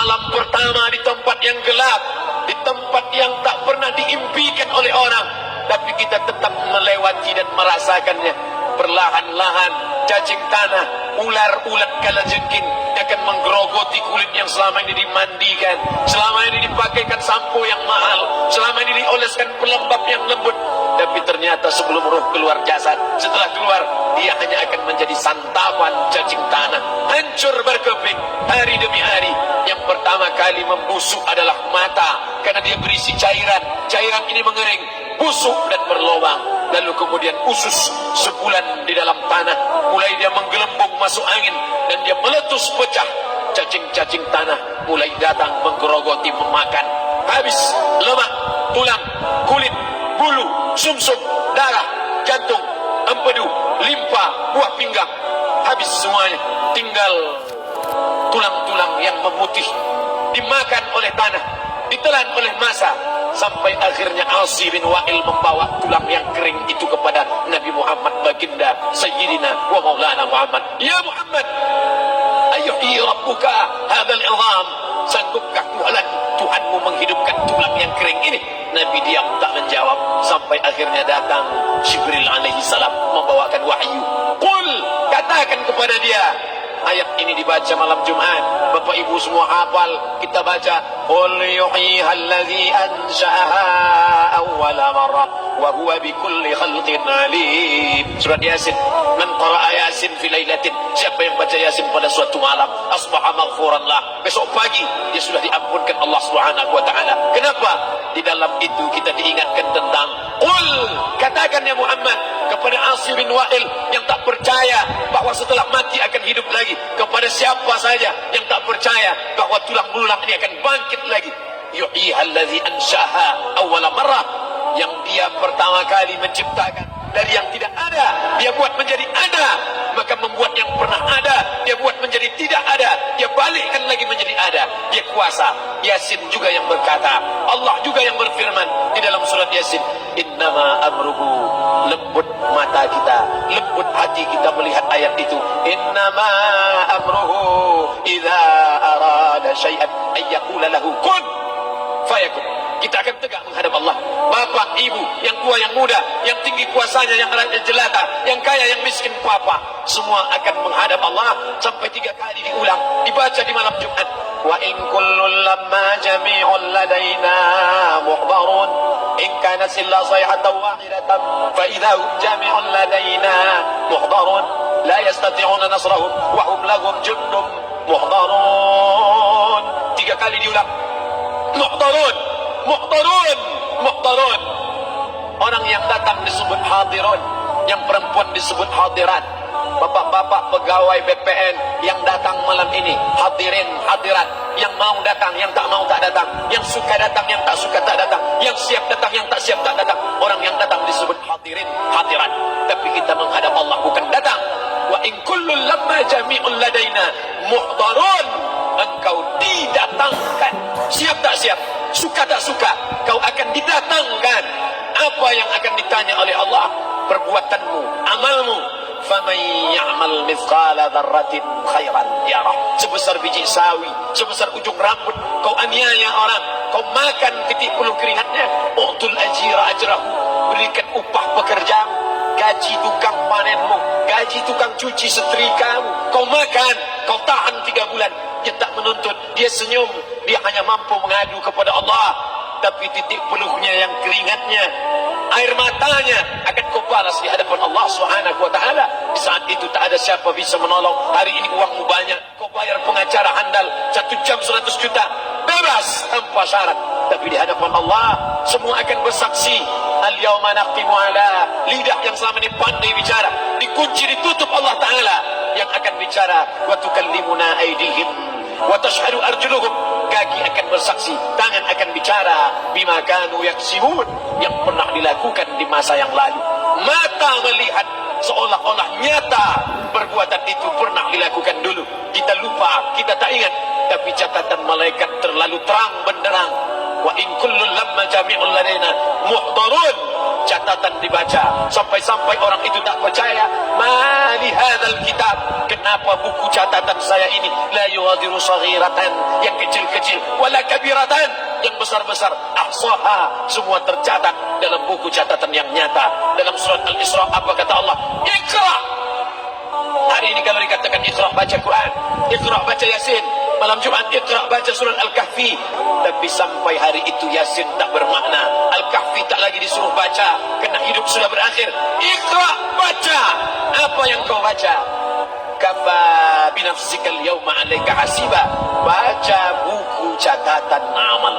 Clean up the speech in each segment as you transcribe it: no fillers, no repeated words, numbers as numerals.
malam pertama di tempat yang gelap, di tempat yang tak pernah diimpikan oleh orang, tapi kita tetap melewati dan merasakannya. Perlahan-lahan cacing tanah, ular-ulat kalajengking akan menggerogoti kulit yang selama ini dimandikan, selama ini dipakaikan sampo yang mahal, selama ini dioleskan pelembab yang lembut. Tapi ternyata sebelum roh keluar jasad, setelah keluar dia hanya akan menjadi santapan cacing tanah, hancur berkeping hari demi hari. Yang pertama kali membusuk adalah mata, karena dia berisi cairan. Cairan ini mengering, busuk dan berlubang. Lalu kemudian usus sebulan di dalam tanah, mulai dia menggelembung masuk angin dan dia meletus pecah. Cacing-cacing tanah mulai datang menggerogoti, memakan. Habis lemak, tulang, kulit, bulu, sumsum, darah, jantung, empedu, limpa, buah pinggang. Habis semuanya, tinggal tulang-tulang yang memutih, dimakan oleh tanah, ditelan oleh massa, sampai akhirnya Asi bin Wa'il membawa tulang yang kering itu kepada Nabi Muhammad, baginda Sayyidina wa Maulana Muhammad. Ya Muhammad, ayyuhi rabbuka hadzal izam, sanggupkah Tuhanmu menghidupkan tulang yang kering ini? Nabi diam tak menjawab, sampai akhirnya datang Jibril alaihi salam membawakan wahyu. Qul, katakan kepada dia. Ayat ini dibaca malam Jumat. Bapak Ibu semua hafal, kita baca qul yuhyiha allazi ansha'aha awwala marrah wa huwa bikulli khalqin alim. Surat Yasin. Man qara'a Yasin fi lailatin, siapa yang baca Yasin pada suatu malam, asbaha maghfuran lah, besok pagi dia sudah diampunkan Allah Subhanahu wa taala. Kenapa? Di dalam itu kita diingatkan tentang qul, katakan ya Muhammad kepada Asi bin Wa'il yang tak percaya bahwa setelah mati akan hidup lagi, kepada siapa saja yang tak percaya bahwa tulang belulang ini akan bangkit lagi. Yuhyiha allazi anshaha awwala marrah, yang dia pertama kali menciptakan dari yang tidak ada, dia buat menjadi ada, maka membuat yang pernah ada, dia buat menjadi tidak ada, dia balikkan lagi menjadi ada. Dia kuasa. Yasin juga yang berkata, Allah juga yang berfirman di dalam surat Yasin, innama amruhu, lembut mata kita, lembut hati kita melihat ayat itu. Innama amruhu idza arada syai'an ayyaqula lahu kun fayakun. Kita akan tegak menghadap Allah. Bapak, ibu, yang tua, yang muda, yang tinggi kuasanya, yang jelata, yang kaya, yang miskin, papa, semua akan menghadap Allah. Sampai 3 kali diulang, dibaca di malam Jumat. Wa in kullun lamma jami'un ladaina muhdarun in kana silla sayhatan wahidatan fa idza hum jami'un ladaina muhdarun la yastati'una nasrahum wa hum lahum jundum muhdarun. 3 kali diulang. Muhdarun, muhdarun, muhdarun. Orang yang datang disebut hadirun, yang perempuan disebut hadirat. Bapak-bapak pegawai BPN yang datang malam ini, hadirin, hadirat. Yang mau datang, yang tak mau tak datang. Yang suka datang, yang tak suka tak datang. Yang siap datang, yang tak siap tak datang. Orang yang datang disebut hadirin, hadirat. Tapi kita menghadap Allah bukan datang. Wa in kullun lamma jami'un ladaina muhdarun. Engkau didatangkan. Siap tak siap, suka tak suka, kau akan didatangkan. Apa yang akan ditanya oleh Allah? Perbuatanmu, amalmu. Faman ya'mal mithqala dzarratin khairan yarah. Sebesar biji sawi, sebesar ujung rambut, kau aniaya orang, kau makan titik puluh keringatnya. U'tul ajira ajrahu, berikan upah pekerjaanmu, gaji tukang panenmu, gaji tukang cuci setrikamu. Kau makan, kau tahan 3 bulan. Dia tak menuntut, dia senyum, dia hanya mampu mengadu kepada Allah. Tapi titik peluhnya yang keringatnya, air matanya akan kau balas di hadapan Allah Subhanahu wa taala. Di saat itu tak ada siapa bisa menolong. Hari ini uangmu banyak, kau bayar pengacara handal 1 jam 100 juta, bebas tanpa syarat. Tapi di hadapan Allah semua akan bersaksi. Al-yawma naqimu ala, lidah yang selama ini pandai bicara dikunci, ditutup Allah taala yang akan bicara. Wa tukallimuna aydihim wa tashhadu arjuluhum, kaki akan bersaksi, tangan akan bicara. Bima kanu yaksibun, yang pernah dilakukan di masa yang lalu. Mata melihat seolah-olah nyata perbuatan itu pernah dilakukan dulu. Kita lupa, kita tak ingat. Tapi catatan malaikat terlalu terang benderang. Wa in kullun lamma jami'un ladaina muhdarun. Catatan dibaca sampai-sampai orang itu tak percaya. Ma li hadzal kitab, kenapa buku catatan saya ini la yughadiru saghiratan, yang kecil-kecil, wala kabiratan, yang besar-besar, ahsaha, semua tercatat dalam buku catatan yang nyata. Dalam surat Al-Isra apa kata Allah? Iqra. Hari ini kalau dikatakan Iqra baca Quran, Iqra baca Yasin, malam Jumat Iqra baca surat Al-Kahfi, tapi sampai hari itu Yasin tak bermakna, Al-Kahfi tak lagi disuruh baca, kerana hidup sudah berakhir. Iqra baca. Apa yang kau baca? Kafa binafsikal yawma 'alaika hasiba. Baca buku catatan amal.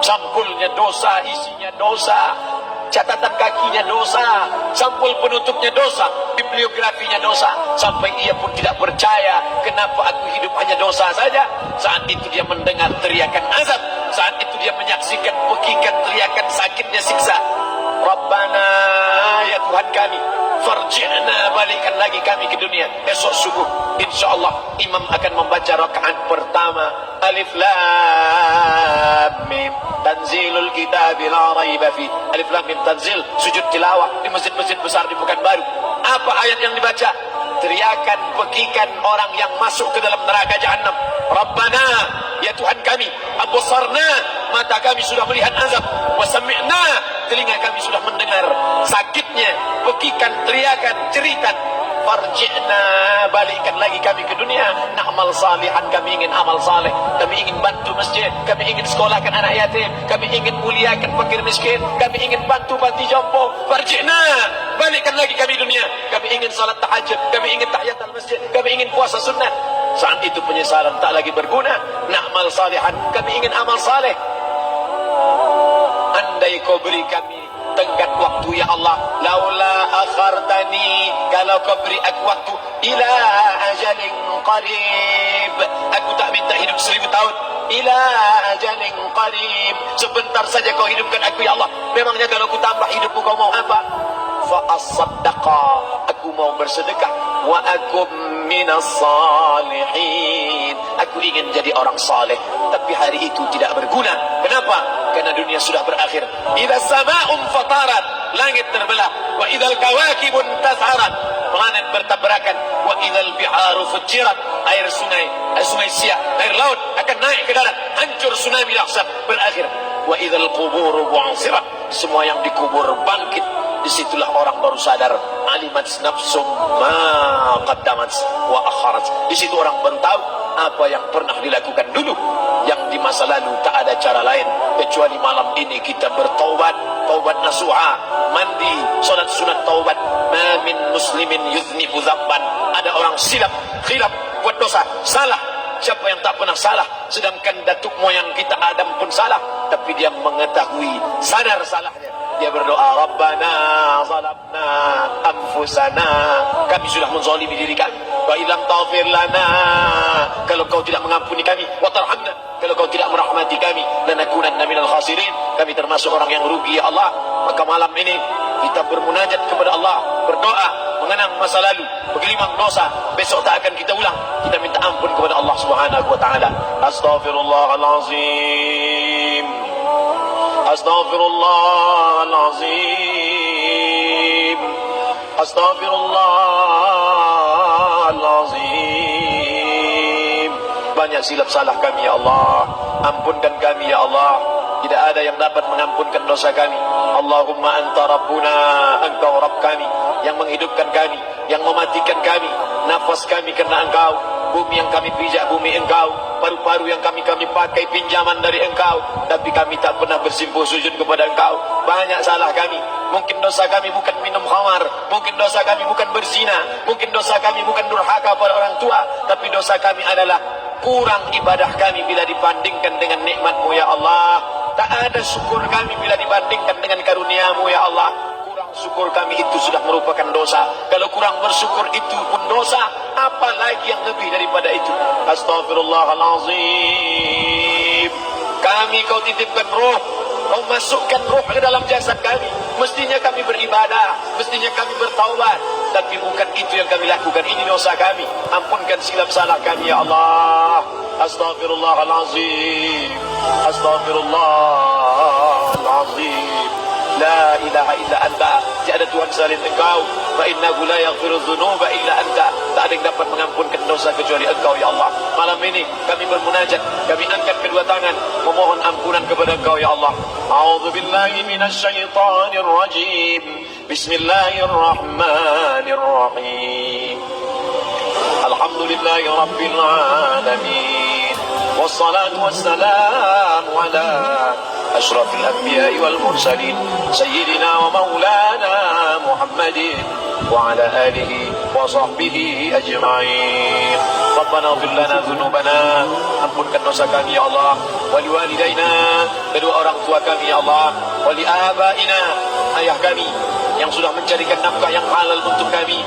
Sampulnya dosa, isinya dosa, catatan kakinya dosa, sampul penutupnya dosa, bibliografinya dosa. Sampai ia pun tidak percaya, kenapa aku hidup hanya dosa saja. Saat itu dia mendengar teriakan azab, saat itu dia menyaksikan pekikan teriakan sakitnya siksa. Rabbana, ya Tuhan kami, farji'na, balikkan lagi kami ke dunia. Esok subuh insyaallah imam akan membaca rakaat pertama. Alif Lam Mim, tanzilul kitab la raiba fi. Alif Lam Mim tanzil, sujud tilawah di masjid-masjid besar di Pekanbaru. Apa ayat yang dibaca? Teriakan pekikan orang yang masuk ke dalam neraka jahanam. Rabbana, ya Tuhan kami, absarna, mata kami sudah melihat azab, wa sami'na, telinga kami sudah mendengar sakitnya pekikan teriakan jeritan. Farji'na, balikkan lagi kami ke dunia. Na'mal salihan, kami ingin amal saleh, kami ingin bantu masjid, kami ingin sekolahkan anak yatim, kami ingin muliakan fakir miskin, kami ingin bantu panti jompo. Farji'na, balikkan lagi kami dunia. Kami ingin salat tahajud, kami ingin tahiyatul masjid, kami ingin puasa sunnah. Saat itu penyesalan tak lagi berguna. Na'mal salihan, kami ingin amal saleh. Andai kau beri kami tenggat waktu ya Allah, laula akhartani, kalau kau beri aku waktu, ila ajalin qarib, aku tak minta hidup 1000 tahun, ila ajalin qarib, sebentar saja kau hidupkan aku ya Allah. Memangnya kalau aku tambah hidupku kau mau apa? Fa as-saddaqa, aku mau bersedekah, wa akum minas salihin, aku ingin jadi orang saleh, tapi hari itu tidak berguna. Kenapa? Karena dunia sudah berakhir. Idza sama'un fatarat, langit terbelah, wa idzal kawakibun tasharat, planet bertabrakan, wa idzal biharu fujirat, air sungai siak, air laut akan naik ke darat, hancur, tsunami dahsyat berakhir. Wa idzal qubur bu'sirat, semua yang dikubur bangkit. Disitulah orang baru sadar, alimat nafsum ma qaddamat wa akharat. Di situ orang baru tahu apa yang pernah dilakukan dulu, yang di masa lalu tak ada cara lain kecuali malam ini kita bertaubat, taubat nasuha, mandi, salat sunat taubat. Ma min muslimin yuznibu dzamban, ada orang silap, khilaf, buat dosa, salah. Siapa yang tak pernah salah? Sedangkan datuk moyang kita Adam pun salah, tapi dia mengetahui, sadar salahnya. Dia berdoa, Rabbana zalamna anfusana, kami sudah menzalimi diri kami. Wa illam taghfir lana, kalau kau tidak mengampuni kami, wa tarhamna, kalau kau tidak merahmati kami, lanakunanna minal khasirin, kami termasuk orang yang rugi ya Allah. Maka malam ini kita bermunajat kepada Allah, berdoa, mengenang masa lalu, bergelimang dosa, besok tak akan kita ulang. Kita minta ampun kepada Allah Subhanahu wa taala. Astaghfirullahalazim, astaghfirullahalazim, astaghfirullahalazim. Banyak silap salah kami ya Allah, ampunkan kami ya Allah. Tidak ada yang dapat mengampunkan dosa kami. Allahumma anta rabbuna, engkau Rabb kami, yang menghidupkan kami, yang mematikan kami, nafas kami karena engkau, bumi yang kami pijak bumi engkau, paru-paru yang kami pakai pinjaman dari engkau, tapi kami tak pernah bersimpuh sujud kepada engkau. Banyak salah kami. Mungkin dosa kami bukan minum khamar, mungkin dosa kami bukan berzina, mungkin dosa kami bukan durhaka pada orang tua, tapi dosa kami adalah kurang ibadah kami bila dibandingkan dengan nikmat-Mu ya Allah. Tak ada syukur kami bila dibandingkan dengan karunia-Mu ya Allah. Kurang syukur kami itu sudah merupakan dosa. Kalau kurang bersyukur itu pun dosa, apalagi yang lebih daripada itu. Astaghfirullahalazim. Kami kau titipkan roh, kau masukkan roh ke dalam jasad kami. Mestinya kami beribadah, mestinya kami bertaubat, tapi bukan itu yang kami lakukan. Ini dosa kami. Ampunkan silap salah kami ya Allah. Astaghfirullahalazim. Astaghfirullahalazim. La ilaha illa anta, tiada Tuhan selain engkau. Fa innahu la yaghfiru dzunuba illa anta, tak ada yang dapat mengampunkan dosa kecuali engkau ya Allah. Malam ini kami bermunajat, kami angkat kedua tangan memohon ampunan kepada engkau ya Allah. A'udzu billahi minasyaitonir rajim. Bismillahirrahmanirrahim. Alhamdulillahi rabbil alamin. Wassalatu wassalamu ala أشرف الأنبياء والمرسلين سيدنا ومولانا محمد وعلى آله وصحبه أجمعين ربنا اغفر لنا ذنوبنا ampunkan dosa kami ya Allah wali walidaina kedua orang tua kami ya Allah wali abaina ayah kami yang sudah mencarikan nafkah yang halal untuk kami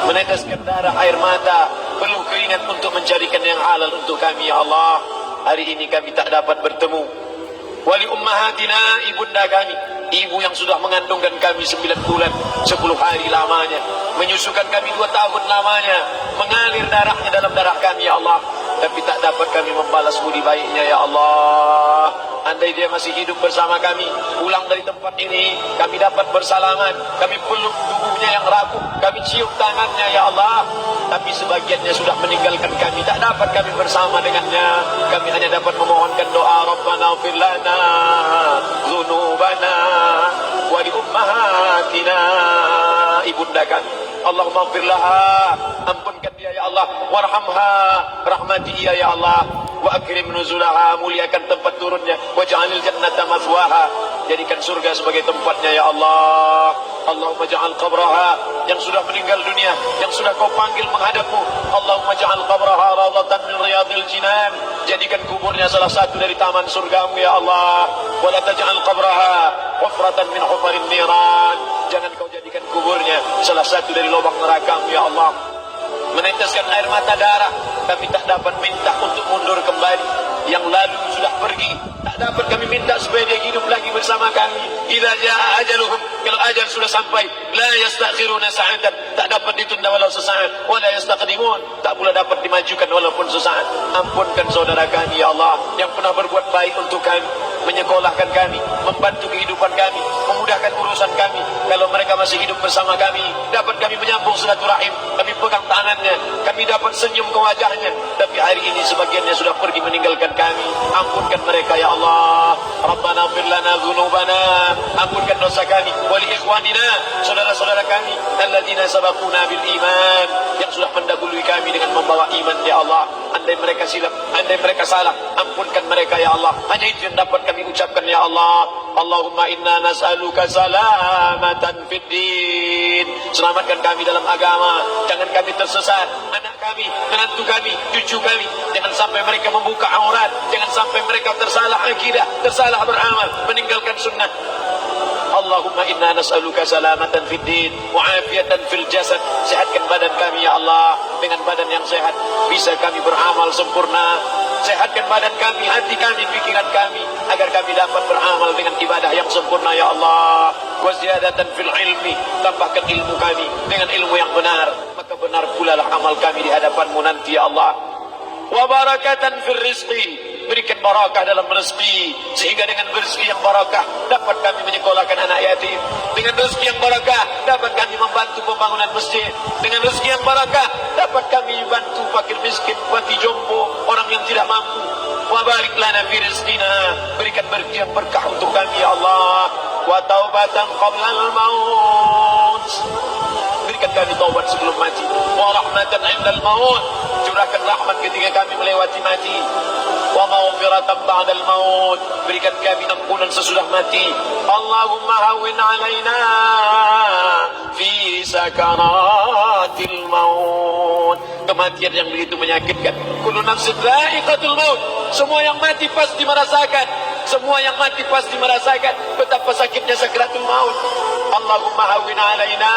meneteskan darah air mata penuh keringat untuk mencarikan yang halal untuk kami ya Allah. Hari ini kami tak dapat bertemu wali ummahatina, ibunda kami, ibu yang sudah mengandungkan kami 9 bulan 10 hari lamanya, menyusukan kami 2 tahun lamanya, mengalir darahnya dalam darah kami ya Allah, tapi tak dapat kami membalas budi baiknya ya Allah. Andai dia masih hidup bersama kami, pulang dari tempat ini, kami dapat bersalaman, kami peluk tubuhnya yang rapuh, kami cium tangannya ya Allah. Tapi sebagiannya sudah meninggalkan kami, tak dapat kami bersama dengannya. Kami hanya dapat memohonkan doa, Rabbana ighfir lana dzunubana wa li ummahatina, ibunda kami. Allahumma ighfir laha, ampunkan dia ya Allah, warhamha, rahmati dia ya Allah, wa akrim nuzulaha, muliakan tempat turunnya, waj'alil jannata mathwaha, jadikan surga sebagai tempatnya ya Allah. Allahumma ja'al qabraha, yang sudah meninggal dunia, yang sudah kau panggil menghadapmu, Allahumma ja'al qabraha rawdatan min riyadil jinan, jadikan kuburnya salah satu dari taman surgamu ya Allah. Wa la taj'al qabraha hufratan min hufarin niran, jangan kau jadikan kuburnya salah satu dari lubang nerakamu ya Allah. Meneteskan air mata darah, kami tak dapat minta untuk mundur kembali. Yang lalu sudah pergi, tak dapat kami minta supaya dia hidup lagi bersama kami. Idza jaa ajaluhum, kalau ajal sudah sampai, la yastakhiruna sa'atan, tak dapat ditunda walau sesaat, wa la yastaqdimun, tak pula dapat dimajukan walaupun sesaat. Ampunkan saudara kami ya Allah yang pernah berbuat baik untuk kami, menyekolahkan kami, membantu kehidupan kami, memudahkan urusan kami. Kalau mereka masih hidup bersama kami, dapat kami menyambung silaturahim, kami pegang tangannya, kami dapat senyum ke wajahnya. Tapi hari ini sebagiannya sudah pergi meninggalkan kami. Ampunkan mereka ya Allah. Rabbana ighfir lana dzunubana, ampunkan dosa kami, wali ikhwanina, saudara-saudara kami, alladzina sabaquna bil iman, yang sudah mendahului kami dengan membawa iman ya Allah. Andai mereka silap, andai mereka salah, ampunkan mereka ya Allah. Hanya itu yang dapat kami ucapkan ya Allah. Allahumma inna nas'aluka salamatan fid din, selamatkan kami dalam agama, jangan kami tersesat. Anak kami, menantu kami, cucu kami, jangan sampai mereka membuka aurat, jangan sampai mereka tersalah akidah, tersalah beramal, meninggalkan sunnah. Allahumma inna nas'aluka salamatan fid din wa afiatan fil jasad, sehatkan badan kami ya Allah. Dengan badan yang sehat bisa kami beramal sempurna. Sehatkan badan kami, hati kami, pikiran kami, agar kami dapat beramal dengan ibadah yang sempurna ya Allah. Wa ziyadatan fil ilmi, tambahkan ilmu kami dengan ilmu yang benar, maka benar pula lah amal kami di hadapanmu nanti ya Allah. Wa barakatan fil rizqi, berikan barakah dalam rezeki, sehingga dengan rezeki yang barakah dapat kami menyekolahkan anak yatim. Dengan rezeki yang barakah dapat kami membantu pembangunan masjid. Dengan rezeki yang barakah dapat kami bantu fakir miskin, panti jompo, orang yang tidak mampu. Wa barik lana fi rizqina, berikan rezeki yang berkah untuk kami ya Allah. Wa taubatan qabla al-maut, berikan kami taubat sebelum mati. Wa rahmatan 'inda al-maut, curahkan rahmat ketika kami melewati mati. Wa maghfiratan ba'da al-maut, berikan kami ampunan sesudah mati. Allahumma hawwin 'alaina fi sakaratil maut, kematian yang begitu menyakitkan. Kullu nafsin dha'iqatul maut, semua yang mati pasti merasakan, semua yang mati pasti merasakan betapa sakitnya sakaratul maut. Allahumma hawwin 'alaina,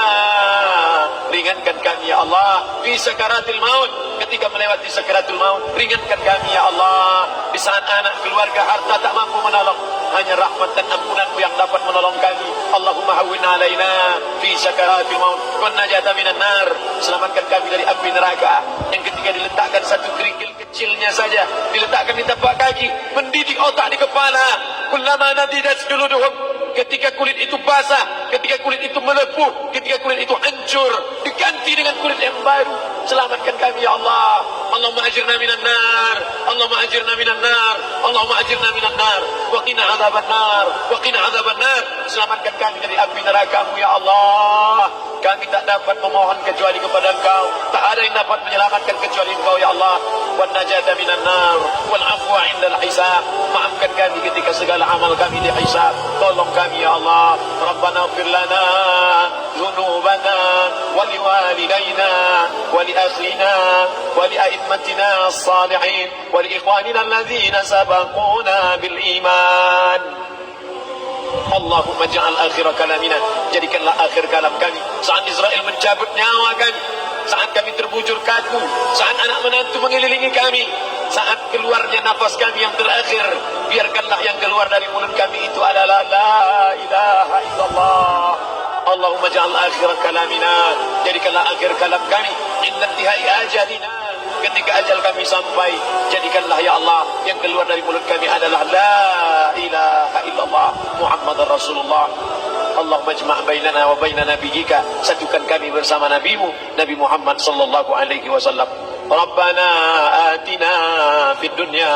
ringankan kami ya Allah fi sakaratil maut, ketika melewati sakaratul maut, ringankan kami ya Allah. Di saat anak, keluarga, harta tak mampu menolong, hanya rahmat dan ampunanmu yang dapat menolong kami. Allahumma hawwin 'alaina fi sakaratil maut wa najata minan nar, selamatkan kami dari api neraka yang ketika diletakkan satu kerikil kecil kecilnya saja diletakkan di tapak kaki, mendidik otak di kepala. Kullama nadidat juluduhum, ketika kulit itu basah, ketika kulit itu melepuh, ketika kulit itu hancur, diganti dengan kulit yang baru. Selamatkan kami ya Allah. Allahumma ajirna minan nar, Allahumma ajirna minan nar, Allahumma ajirna minan nar, wa qina adzaban nar, wa qina adzaban nar. Selamatkan kami dari api neraka-Mu ya Allah. Kami tak dapat memohon kecuali kepada Engkau. Tak ada yang dapat menyelamatkan kecuali Engkau ya Allah. Wan najata minan nar, wal afwa indal hisab. Maafkan kami ketika segala amal kami dihisab. Tolong kami ya Allah. Rabbana ighfir lana dhunubana wa liwalidayna wa li akhina wa li a'immatina as-salihin wa li ikhwanina alladhina sabaquna bil iman. Allahumma ja'al akhir kalamina, jadikanlah akhir kalam kami saat Israel mencabut nyawa kami, saat kami terbujur kaku, saat anak menantu mengelilingi kami, saat keluarnya nafas kami yang terakhir, biarkanlah yang keluar dari mulut kami itu adalah la ilaha illallah. Allahumma ja'al akhir kalamina, jadikanlah akhir kalam kami inda intihai ajalina, ketika ajal kami sampai, jadikanlah ya Allah yang keluar dari mulut kami adalah la ilaha illallah Muhammadar Rasulullah. Allahumma jma' bainana wa baina nabiyyika, satukan kami bersama nabimu Nabi Muhammad sallallahu alaihi wasallam. Rabbana atina fid dunya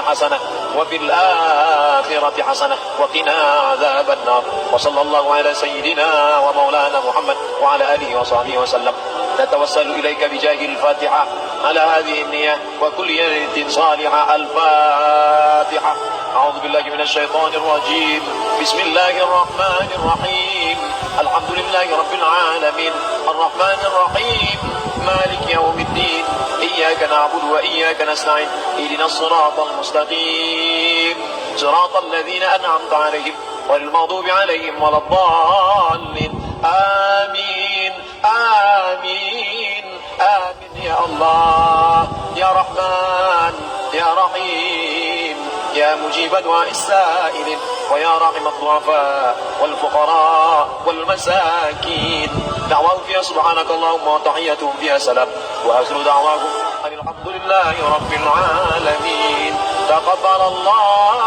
hasanah wa fil akhirati hasanah wa qina adzaban nar. Wa sallallahu ala sayyidina wa maulana Muhammad wa ala alihi wa sahbihi wa sallam. نتوسل إليك بجاه الفاتحة على هذه النية وكل نية صالحة. الفاتحة. أعوذ بالله من الشيطان الرجيم. بسم الله الرحمن الرحيم. الحمد لله رب العالمين الرحمن الرحيم مالك يوم الدين إياك نعبد وإياك نستعين اهدنا الصراط المستقيم صراط الذين أنعمت عليهم غير المغضوب عليهم ولا الضالين. آمين آمين آمين يا الله يا رحمن يا رحيم يا مجيب دعاء السائلين ويا راحم الضعفاء والفقراء والمساكين. دعواهم فيها سبحانك اللهم وتحياتهم فيها سلام وآخر دعواهم أن الحمد لله رب العالمين. تقبل الله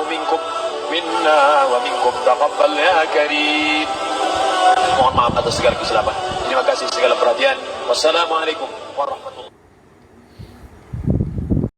منكم منا ومنكم تقبل يا كريم. Mohon maaf atas segala kesilapan. Terima kasih segala perhatian. Wassalamualaikum warahmatullahi wabarakatuh.